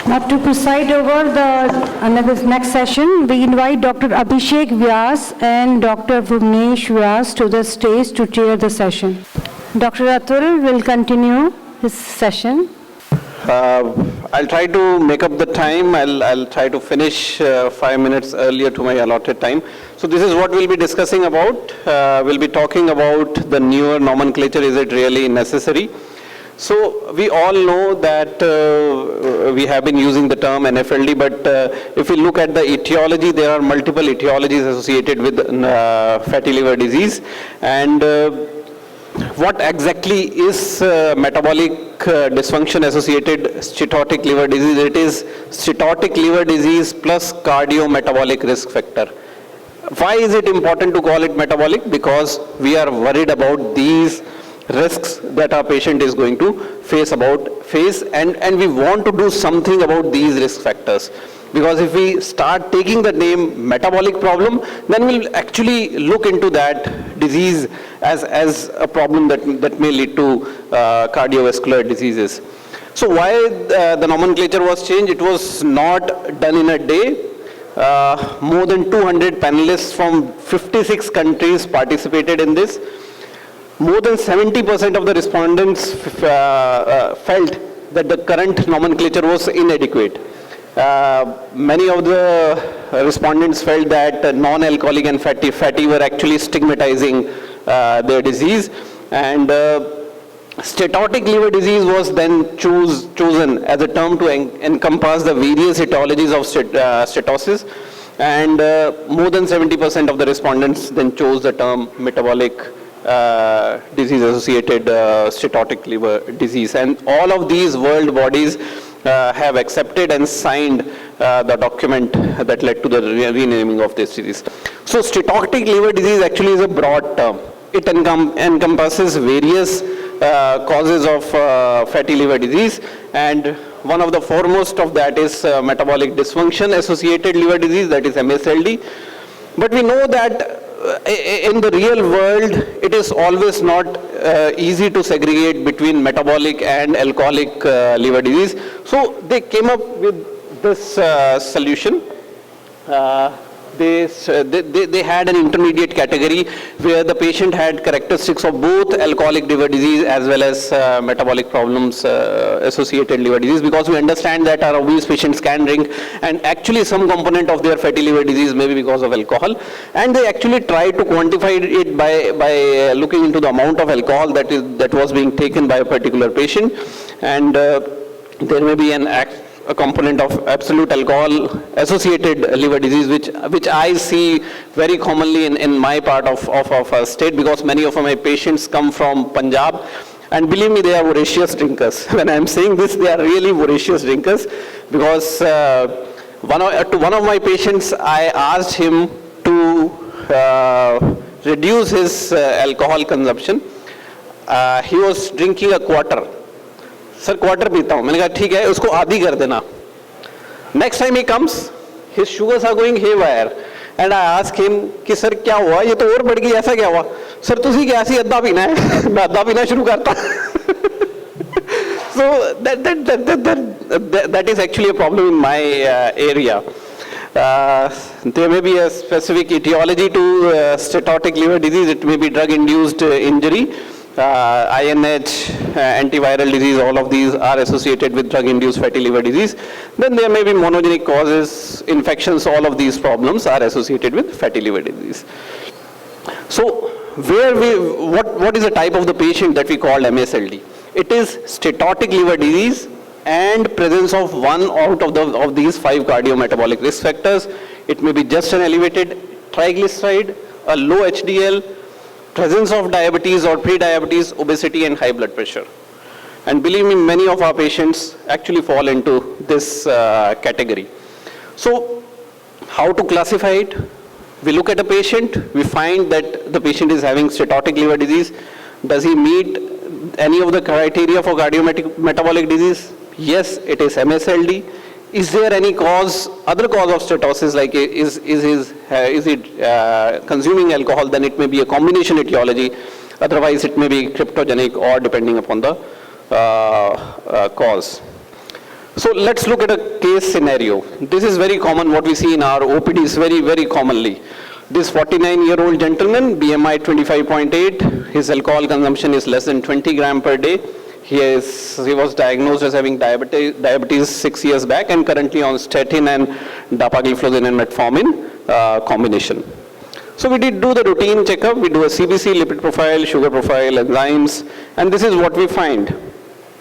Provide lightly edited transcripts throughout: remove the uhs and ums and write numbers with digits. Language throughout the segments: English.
Now to preside over the next session, we invite Dr. Abhishek Vyas and Dr. Bhuvnesh Vyas to the stage to chair the session. Dr. Atul will continue his session. I'll try to make up the time. I'll try to finish 5 minutes earlier to my allotted time. So this is what we'll be discussing about. We'll be talking about the newer nomenclature. Is it really necessary? So we all know that we have been using the term NFLD, but if we look at the etiology, there are multiple etiologies associated with fatty liver disease. And what exactly is metabolic dysfunction associated steatotic liver disease? It is steatotic liver disease plus cardiometabolic risk factor. Why is it important to call it metabolic? Because we are worried about these risks that our patient is going to face and we want to do something about these risk factors. Because if we start taking the name metabolic problem, then we'll actually look into that disease as a problem that may lead to cardiovascular diseases. So why the nomenclature was changed? It was not done in a day. More than 200 panelists from 56 countries participated in this. More than 70% of the respondents felt that the current nomenclature was inadequate. Many of the respondents felt that non-alcoholic and fatty were actually stigmatizing their disease, and steatotic liver disease was then chosen as a term to encompass the various etiologies of steatosis, and more than 70% of the respondents then chose the term metabolic disease associated steatotic liver disease, and all of these world bodies have accepted and signed the document that led to the renaming of this disease. So steatotic liver disease actually is a broad term. It encompasses various causes of fatty liver disease, and one of the foremost of that is metabolic dysfunction associated liver disease, that is MSLD. But we know that in the real world, it is always not easy to segregate between metabolic and alcoholic liver disease. So they came up with this solution. They had an intermediate category where the patient had characteristics of both alcoholic liver disease as well as metabolic problems associated liver disease, because we understand that our obese patients can drink, and actually some component of their fatty liver disease may be because of alcohol, and they actually tried to quantify it by looking into the amount of alcohol that was being taken by a particular patient, and there may be a component of absolute alcohol associated liver disease, which I see very commonly in my part of our state, because many of my patients come from Punjab, and believe me, they are voracious drinkers. When I am saying this, they are really voracious drinkers, because to one of my patients, I asked him to reduce his alcohol consumption. He was drinking a quarter. Sir quarter पीता हूँ, मैंने कहा ठीक है, उसको आधी कर देना. Next time he comes, his sugars are going haywire, and I ask him कि सर क्या हुआ, ये तो और बढ़ गई, ऐसा क्या हुआ? सर तुसी क्या ऐसी अद्धा पीना है? मैं अद्धा पीना शुरू करता. So that is actually a problem in my area. There may be a specific etiology to steatotic liver disease. It may be drug-induced injury. INH, antiviral disease, all of these are associated with drug-induced fatty liver disease. Then there may be monogenic causes, infections, all of these problems are associated with fatty liver disease. So what is the type of the patient that we call MSLD? It is steatotic liver disease and presence of one out of these 5 cardiometabolic risk factors. It may be just an elevated triglyceride, a low HDL, presence of diabetes or pre-diabetes, obesity, and high blood pressure. And believe me, many of our patients actually fall into this category. So how to classify it? We look at a patient, we find that the patient is having steatotic liver disease. Does he meet any of the criteria for cardiometabolic disease? Yes, it is MSLD. Is there any other cause of steatosis, like is he consuming alcohol? Then it may be a combination etiology. Otherwise, it may be cryptogenic or depending upon the cause. So let's look at a case scenario. This is very common, what we see in our OPDs very, very commonly. This 49-year-old gentleman, BMI 25.8, his alcohol consumption is less than 20 gram per day. He was diagnosed as having diabetes 6 years back and currently on statin and dapagliflozin and metformin combination. So we did do the routine checkup. We do a CBC, lipid profile, sugar profile, enzymes, and this is what we find.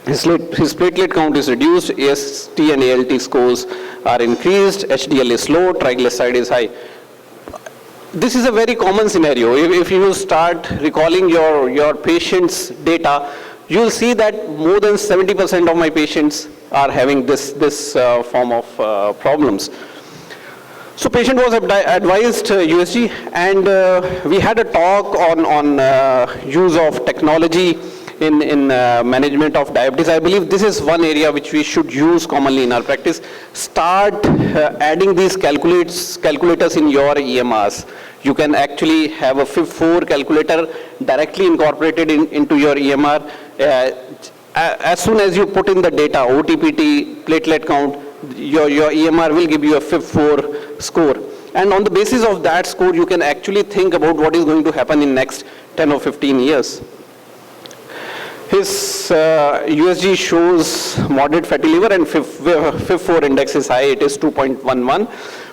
His platelet count is reduced, AST and ALT scores are increased, HDL is low, triglyceride is high. This is a very common scenario. If you start recalling your patient's data, you'll see that more than 70% of my patients are having this form of problems. So patient was advised USG, and we had a talk on use of technology in management of diabetes. I believe this is one area which we should use commonly in our practice. Start adding these calculators in your EMRs. You can actually have a FIB4 calculator directly incorporated into your EMR. As soon as you put in the data, OTPT, platelet count, your EMR will give you a FIB4 score. And on the basis of that score, you can actually think about what is going to happen in next 10 or 15 years. His USG shows moderate fatty liver and FIB4 index is high, it is 2.11.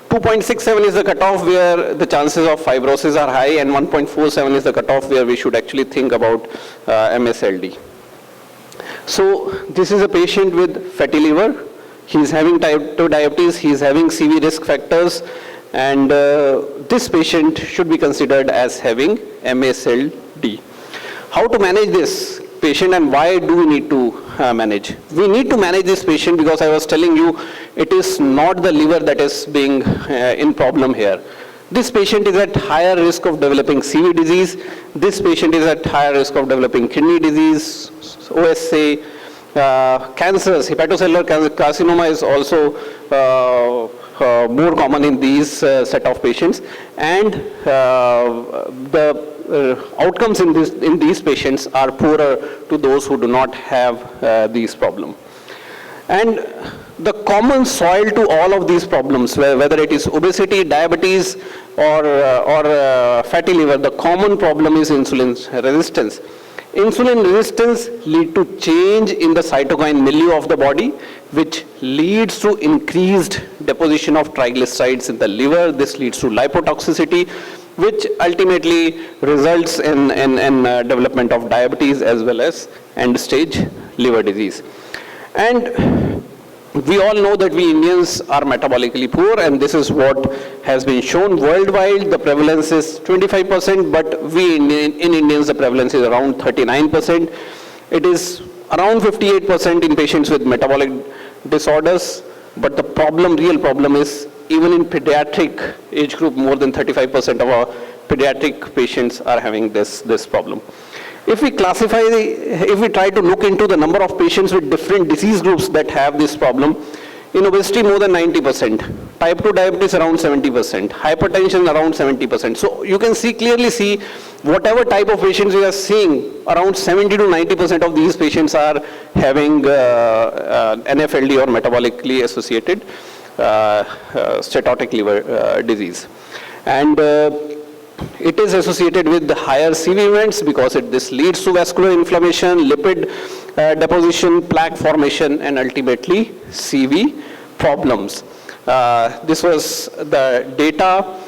2.67 is the cutoff where the chances of fibrosis are high, and 1.47 is the cutoff where we should actually think about MSLD. So this is a patient with fatty liver. He's having type 2 diabetes, he's having CV risk factors, and this patient should be considered as having MSLD. How to manage this patient and why do we need to manage? We need to manage this patient because I was telling you it is not the liver that is being in problem here. This patient is at higher risk of developing CV disease. This patient is at higher risk of developing kidney disease, OSA, cancers. Hepatocellular carcinoma is also more common in these set of patients, and the outcomes in these patients are poorer to those who do not have these problems. And the common soil to all of these problems, whether it is obesity, diabetes, or fatty liver, the common problem is insulin resistance. Insulin resistance leads to change in the cytokine milieu of the body, which leads to increased deposition of triglycerides in the liver. This leads to lipotoxicity, which ultimately results in development of diabetes as well as end-stage liver disease. And we all know that we Indians are metabolically poor, and this is what has been shown worldwide. The prevalence is 25%, but we in Indians, the prevalence is around 39%. It is around 58% in patients with metabolic disorders, but the problem, real problem is even in pediatric age group, more than 35% of our pediatric patients are having this problem. If we classify, if we try to look into the number of patients with different disease groups that have this problem, in obesity more than 90%, type 2 diabetes around 70%, hypertension around 70%. So you can clearly see whatever type of patients we are seeing, around 70 to 90% of these patients are having NFLD or metabolically associated steatotic liver disease. And it is associated with the higher CV events because this leads to vascular inflammation, lipid deposition, plaque formation, and ultimately CV problems. This was the data.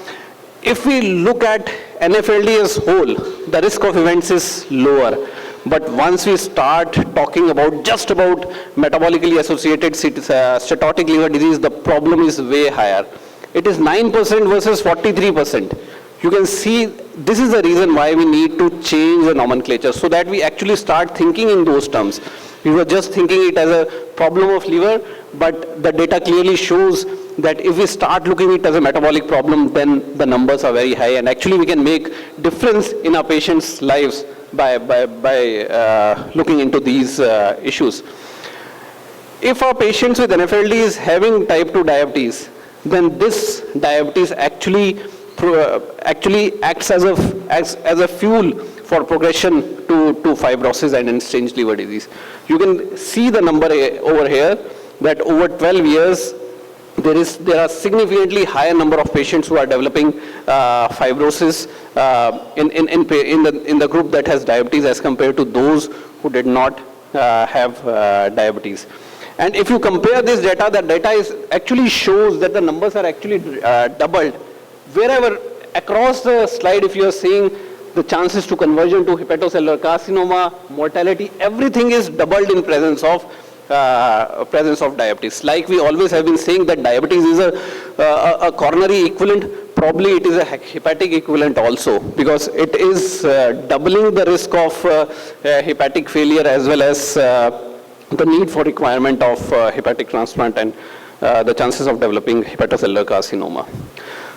If we look at NFLD as whole, the risk of events is lower. But once we start talking about just about metabolically associated steatotic liver disease, the problem is way higher. It is 9% versus 43%. You can see this is the reason why we need to change the nomenclature so that we actually start thinking in those terms. We were just thinking it as a problem of liver, but the data clearly shows that if we start looking at it as a metabolic problem, then the numbers are very high, and actually we can make difference in our patients' lives by looking into these issues. If our patients with NFLD is having type 2 diabetes, then this diabetes actually acts as a fuel for progression to fibrosis and end-stage liver disease. You can see the number over here. that over 12 years, there are significantly higher number of patients who are developing fibrosis in the group that has diabetes as compared to those who did not have diabetes. And if you compare this data, the data is actually shows that the numbers are actually doubled. Wherever across the slide, if you are seeing the chances to conversion to hepatocellular carcinoma, mortality, everything is doubled in presence of diabetes. Like we always have been saying that diabetes is a coronary equivalent, probably it is a hepatic equivalent also, because it is doubling the risk of hepatic failure as well as the need for requirement of hepatic transplant and the chances of developing hepatocellular carcinoma.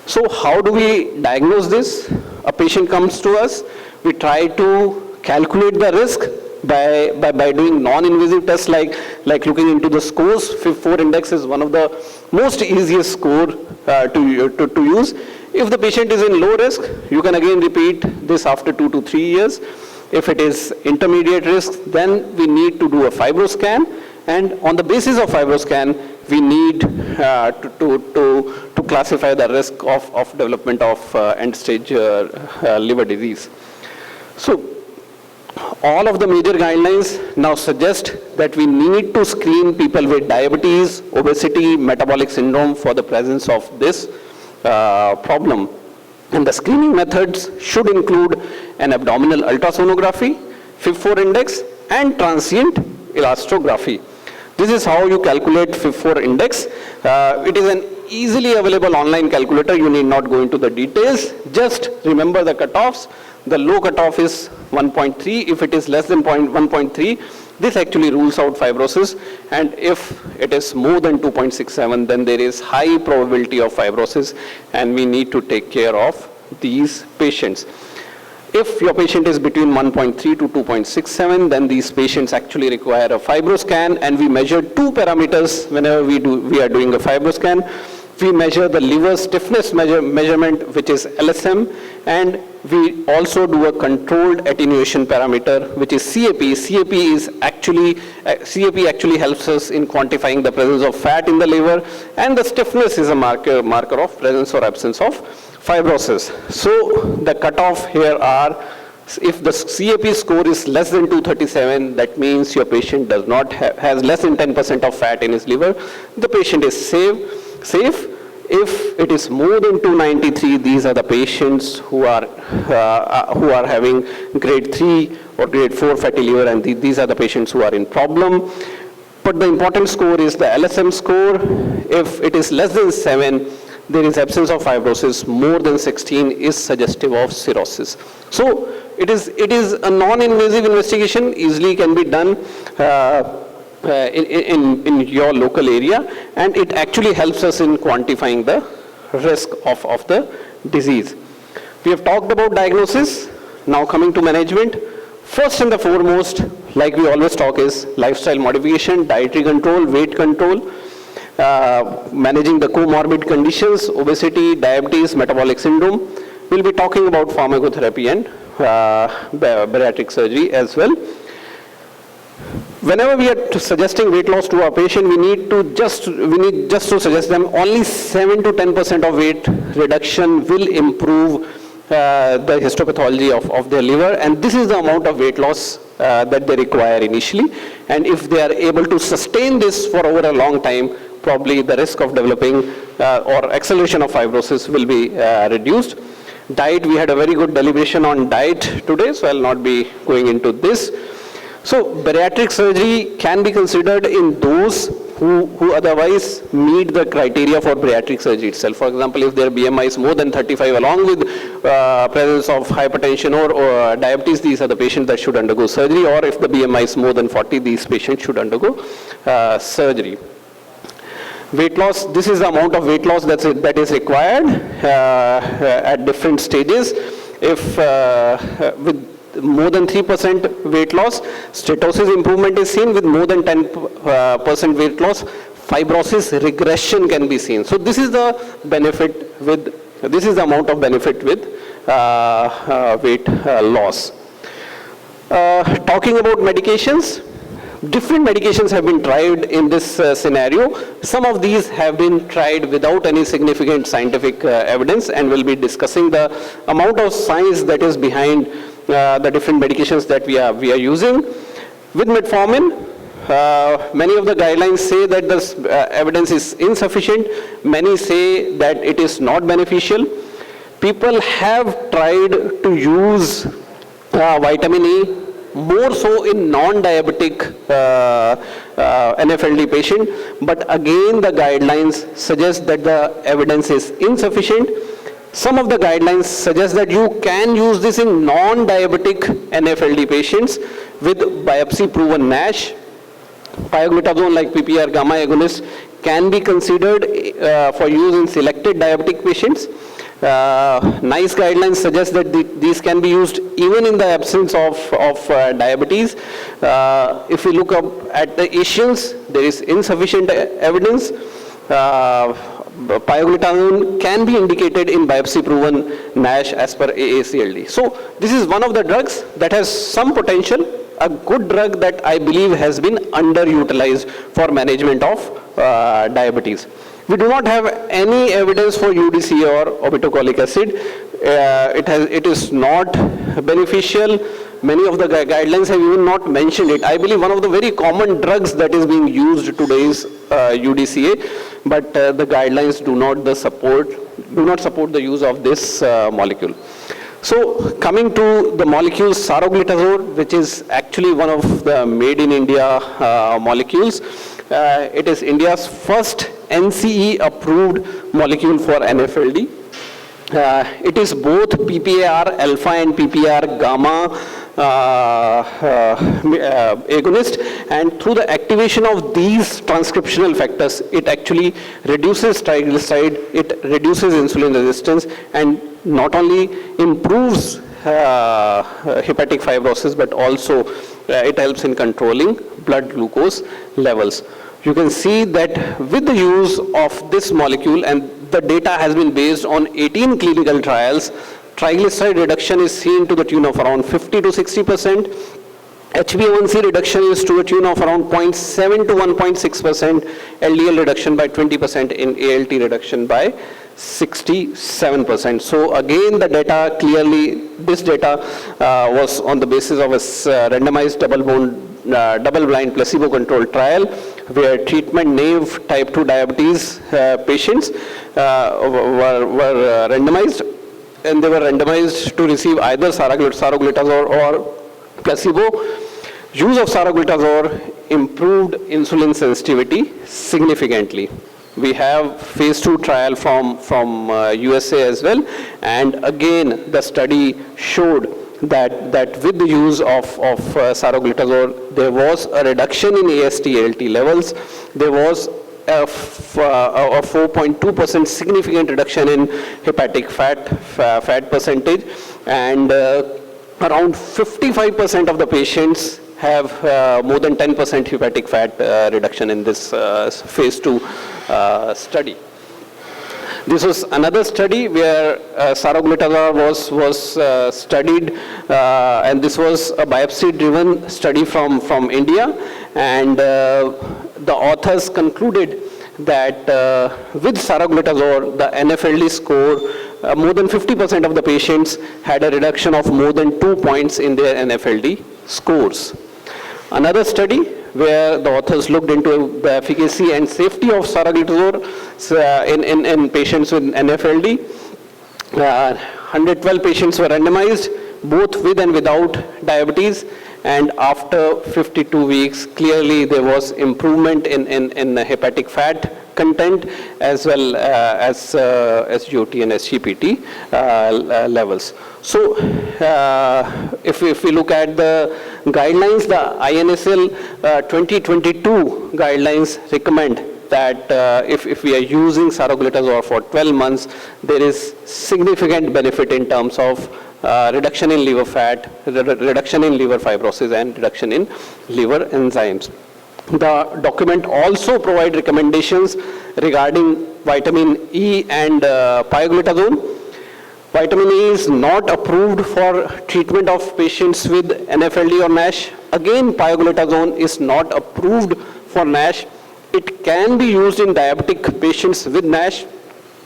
So how do we diagnose this? A patient comes to us, we try to calculate the risk by doing non-invasive tests like looking into the scores. FIB-4 index is one of the most easiest score to use. If the patient is in low risk, you can again repeat this after 2 to 3 years. If it is intermediate risk, then we need to do a fibroscan, and on the basis of fibroscan, we need to classify the risk of development of end-stage liver disease. So all of the major guidelines now suggest that we need to screen people with diabetes, obesity, metabolic syndrome for the presence of this problem. And the screening methods should include an abdominal ultrasonography, FIB-4 index, and transient elastography. This is how you calculate FIB-4 index. It is an easily available online calculator. You need not go into the details. Just remember the cutoffs. The low cutoff is 1.3. If it is less than 1.3, this actually rules out fibrosis. And if it is more than 2.67, then there is high probability of fibrosis, and we need to take care of these patients. If your patient is between 1.3 to 2.67, then these patients actually require a fibroscan, and we measure two parameters whenever we are doing a fibroscan. We measure the liver stiffness measurement, which is LSM, and we also do a controlled attenuation parameter, which is CAP. CAP actually helps us in quantifying the presence of fat in the liver, and the stiffness is a marker of presence or absence of fibrosis. So the cutoff here are, if the CAP score is less than 237, that means your patient does not has less than 10% of fat in his liver. The patient is safe. If it is more than 293, these are the patients who are having grade 3 or grade 4 fatty liver, and these are the patients who are in problem. But the important score is the LSM score. If it is less than 7, there is absence of fibrosis. More than 16 is suggestive of cirrhosis. So it is a non-invasive investigation, easily can be done in your local area, and it actually helps us in quantifying the risk of the disease. We have talked about diagnosis. Now coming to management. First and the foremost, like we always talk, is lifestyle modification, dietary control, weight control, managing the comorbid conditions, obesity, diabetes, metabolic syndrome. We'll be talking about pharmacotherapy and bariatric surgery as well. Whenever we are suggesting weight loss to our patient, we need just to suggest them only 7 to 10% of weight reduction will improve the histopathology of their liver, and this is the amount of weight loss that they require initially. And if they are able to sustain this for over a long time, probably the risk of developing or acceleration of fibrosis will be reduced. Diet, we had a very good deliberation on diet today, so I'll not be going into this. So bariatric surgery can be considered in those who otherwise meet the criteria for bariatric surgery itself. For example, if their BMI is more than 35 along with presence of hypertension or diabetes, these are the patients that should undergo surgery, or if the BMI is more than 40, these patients should undergo surgery. Weight loss, this is the amount of weight loss that is required at different stages. If with more than 3% weight loss, steatosis improvement is seen. With more than 10% weight loss, fibrosis regression can be seen. So this is the benefit with, this is the amount of benefit with weight loss. Talking about medications, Different medications have been tried in this scenario. Some of these have been tried without any significant scientific evidence, and we'll be discussing the amount of science that is behind the different medications that we are using. With metformin, many of the guidelines say that the evidence is insufficient. Many say that it is not beneficial. People have tried to use vitamin E more so in non-diabetic NFLD patient, but again the guidelines suggest that the evidence is insufficient. Some of the guidelines suggest that you can use this in non-diabetic NFLD patients with biopsy-proven NASH. Pioglitazone, like PPAR gamma agonist, can be considered for use in selected diabetic patients. NICE guidelines suggest that these can be used even in the absence of diabetes. If we look up at the Asians, there is insufficient evidence. Pioglitazone can be indicated in biopsy-proven NASH as per AACLD. So this is one of the drugs that has some potential, a good drug that I believe has been underutilized for management of diabetes. We do not have any evidence for UDCA or obeticholic acid. It is not beneficial. Many of the guidelines have even not mentioned it. I believe one of the very common drugs that is being used today is UDCA, but the guidelines do not support the use of this molecule. So coming to the molecule saroglitazole, which is actually one of the made in India molecules. It is India's first NCE approved molecule for NFLD. It is both PPAR alpha and PPAR gamma agonist, and through the activation of these transcriptional factors, it actually reduces triglyceride, it reduces insulin resistance, and not only improves hepatic fibrosis, but also it helps in controlling blood glucose levels. You can see that with the use of this molecule, and the data has been based on 18 clinical trials, triglyceride reduction is seen to the tune of around 50 to 60%. HbA1c reduction is to the tune of around 0.7 to 1.6%, LDL reduction by 20%, in ALT reduction by 67%. So again, the data clearly, this data was on the basis of a randomized double-blind placebo-controlled trial where treatment-naive type 2 diabetes patients were randomized, and they were randomized to receive either saroglitazole or placebo. Use of saroglitazole improved insulin sensitivity significantly. We have phase 2 trial from USA as well, and again the study showed that with the use of saroglitazole, there was a reduction in AST-ALT levels. There was a 4.2% significant reduction in hepatic fat percentage, and around 55% of the patients have more than 10% hepatic fat reduction in this phase 2 study. This was another study where saroglitazole was studied, and this was a biopsy-driven study from India, and the authors concluded that with saroglitazole, the NFLD score, more than 50% of the patients had a reduction of more than 2 points in their NFLD scores. Another study where the authors looked into the efficacy and safety of saroglitazole in patients with NFLD. 112 patients were randomized, both with and without diabetes, and after 52 weeks, clearly there was improvement in the hepatic fat content as well as SGOT and SGPT levels. So if we look at the guidelines, the INSL 2022 guidelines recommend that if we are using saroglitazole for 12 months, there is significant benefit in terms of reduction in liver fat, reduction in liver fibrosis, and reduction in liver enzymes. The document also provides recommendations regarding vitamin E and pioglitazone. Vitamin E is not approved for treatment of patients with NFLD or NASH. Again, pioglitazone is not approved for NASH. It can be used in diabetic patients with NASH,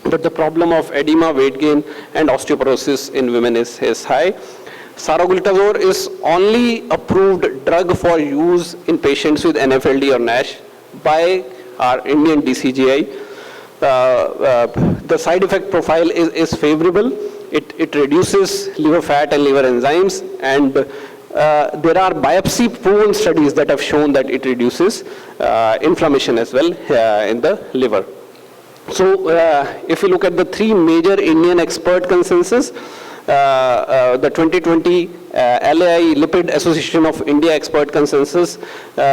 but the problem of edema, weight gain, and osteoporosis in women is high. Saroglitazone is only approved drug for use in patients with NFLD or NASH by our Indian DCGI. The side effect profile is favorable. It reduces liver fat and liver enzymes, and there are biopsy-proven studies that have shown that it reduces inflammation as well in the liver. So if you look at the three major Indian expert consensus, the 2020 LAI Lipid Association of India expert consensus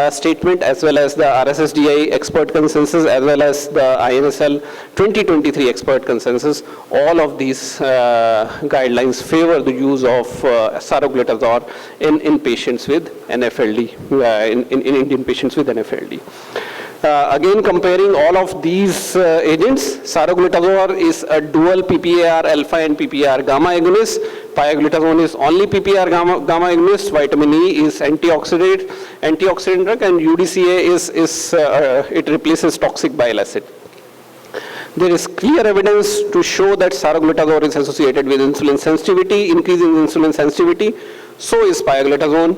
statement, as well as the RSSDI expert consensus, as well as the INSL 2023 expert consensus, all of these guidelines favor the use of saroglitazone in patients with NFLD, in Indian patients with NFLD. Again, comparing all of these agents, saroglitazone is a dual PPAR alpha and PPAR gamma agonist. Pioglitazone is only PPAR gamma agonist. Vitamin E is antioxidant drug, and UDCA it replaces toxic bile acid. There is clear evidence to show that saroglitazone is associated with insulin sensitivity, increasing insulin sensitivity. So is pioglitazone.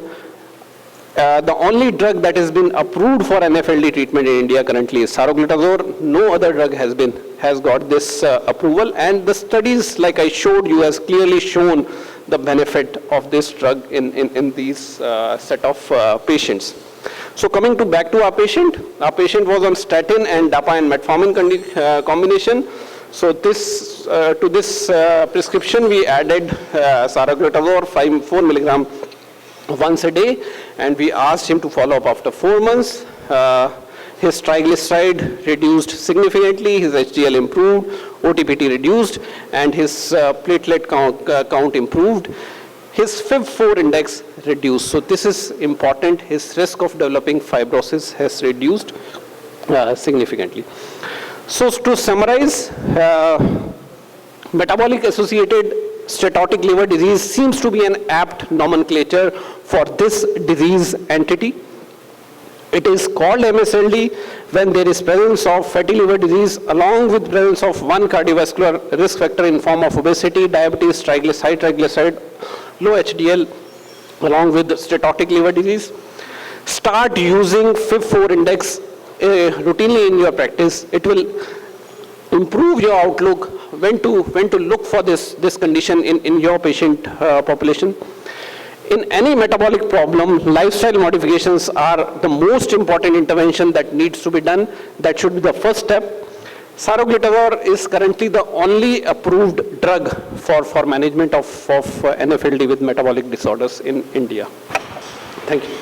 The only drug that has been approved for NFLD treatment in India currently is saroglitazone. No other drug has got this approval, and the studies, like I showed you, has clearly shown the benefit of this drug in these set of patients. So coming back to our patient was on statin and DAPA and metformin combination. So to this prescription we added saroglitazone 4 milligram once a day, and we asked him to follow up after 4 months. His triglyceride reduced significantly, his HDL improved, OTPT reduced, and his platelet count improved. His FIB-4 index reduced. So this is important. His risk of developing fibrosis has reduced significantly. So to summarize, metabolic associated steatotic liver disease seems to be an apt nomenclature for this disease entity. It is called MSLD when there is presence of fatty liver disease along with presence of one cardiovascular risk factor in form of obesity, diabetes, triglyceride, low HDL, along with steatotic liver disease. Start using FIB-4 index routinely in your practice. It will improve your outlook when to look for this condition in your patient population. In any metabolic problem, lifestyle modifications are the most important intervention that needs to be done. That should be the first step. Saroglitazone is currently the only approved drug for management of NFLD with metabolic disorders in India. Thank you.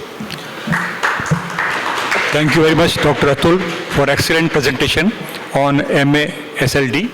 Thank you very much, Dr. Atul, for excellent presentation on MASLD.